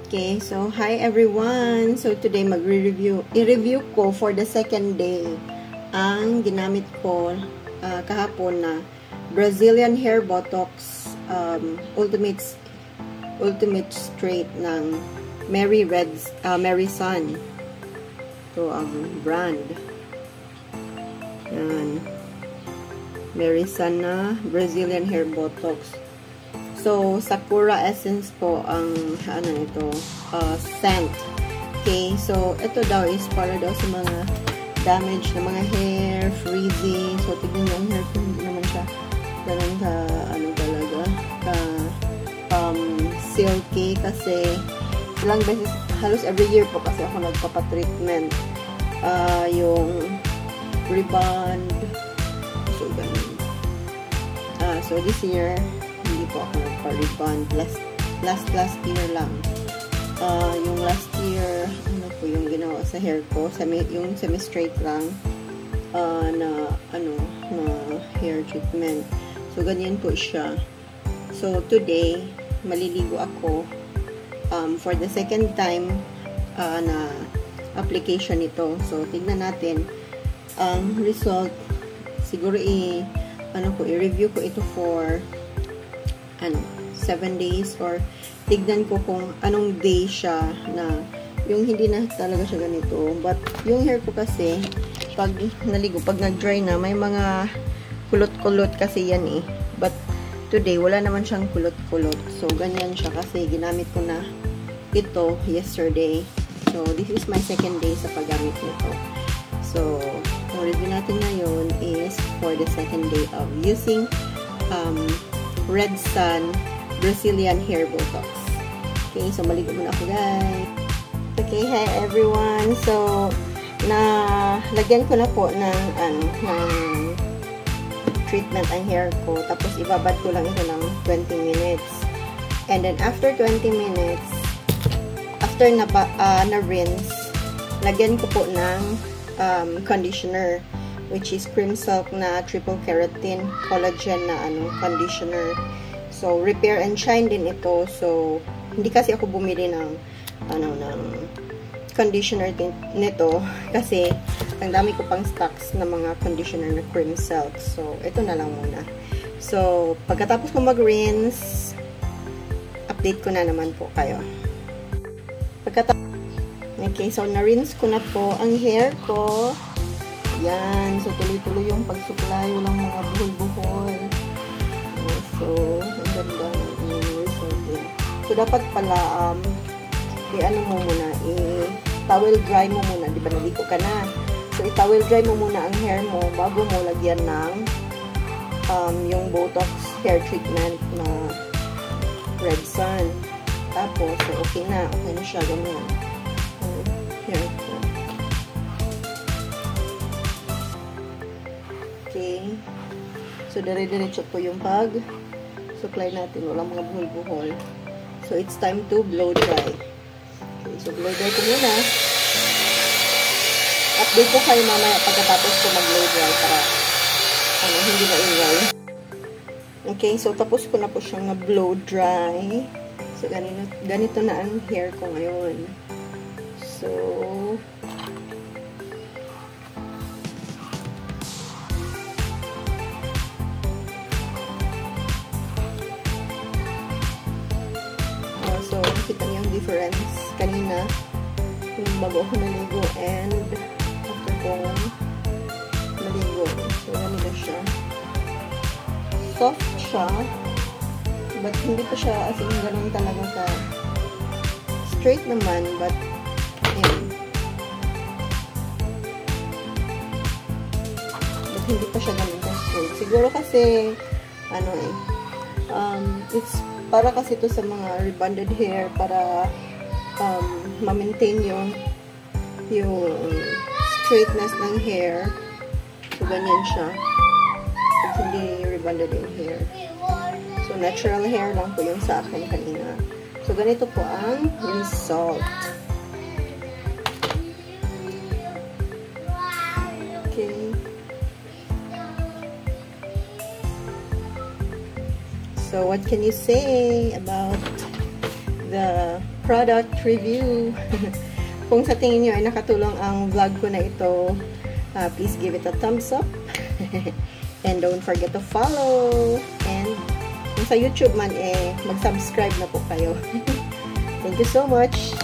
Okay, so hi everyone. So today i-review ko for the second day ang ginamit ko kahapon na Brazilian Hair Botox Ultimate Straight ng Mary Sun. Ito ang brand. Yan. Mary Sun na Brazilian Hair Botox. So, Sakura Essence po ang scent. Okay, so ito daw is para daw sa mga damage na mga hair, freezing. So, tignan yung hair ko, hindi naman siya ganun silky kasi ilang beses, halos every year po kasi ako nagpapa-treatment. Yung rebond. So, ganun. So, this year, hindi po ako nagpa-rebond. Last year lang. Yung last year, ano po yung ginawa sa hair ko? Yung semi-straight lang na hair treatment. So, ganyan po siya. So, today, maliligo ako for the second time na application nito. So, tignan natin ang result. Siguro i-review ko ito for 7 days or tignan ko kung anong day siya na yung hindi na talaga siya ganito. But yung hair ko kasi pag naligo, pag nag-dry na, may mga kulot-kulot kasi yan eh. But today, wala naman siyang kulot-kulot. So, ganyan siya kasi ginamit ko na ito yesterday. So, this is my second day sa paggamit nito. So, ang review natin ngayon is for the second day of using Red Sun Brazilian Hair Botox. Okay, so maligo muna ako, guys. Okay, hi everyone. So, lagyan ko na po ng treatment ang hair ko. Tapos, ibabad ko lang ito ng 20 minutes. And then, after 20 minutes, after na-rinse, lagyan ko po ng conditioner, which is Cream Silk na triple keratin collagen na conditioner. So, repair and shine din ito. So, hindi kasi ako bumili ng conditioner nito kasi ang dami ko pang stocks na mga conditioner na Cream Silk. So, ito na lang muna. So, pagkatapos ko mag-rinse, update ko na naman po kayo. Okay, so na-rinse ko na po ang hair ko. Yan. So, tuloy-tuloy yung pagsuklay. Walang mga buhol-buhol. So, ang ganda ng result din. So, dapat pala, i-towel dry mo muna. Diba, naligo ka na. So, i-towel dry mo muna ang hair mo bago mo lagyan ng yung Botox hair treatment na Red Sun. Tapos, so, okay na siya. Ganyan. Hair ko. Okay. So, dire-diretso po yung suklay natin. Walang mga buhol-buhol. So, it's time to blow dry. Okay, so, blow dry ko muna. Update ko kayo mamaya pagkatapos ko mag-blow dry para hindi na ingay. Okay, so, tapos ko na po siyang blow dry. So, ganito na ang hair ko ngayon. So, kita niyo yung difference kanina yung bago ako naligo and after kong maligo. So, ganito siya. Soft siya, but hindi pa siya as in ganun talaga ka straight naman, but yun. But hindi pa siya ganun ka straight. Siguro kasi it's para kasi ito sa mga rebonded hair para ma-maintain yung straightness ng hair. So, ganyan siya. Pag hindi rebonded yung hair. So, natural hair lang po yung sa akin kanina. So, ganito po ang result. Okay. So, what can you say about the product review. Kung sa tingin nyo ay nakatulong ang vlog ko na ito, please give it a thumbs up. And don't forget to follow. And kung sa YouTube man, mag-subscribe na po kayo. Thank you so much.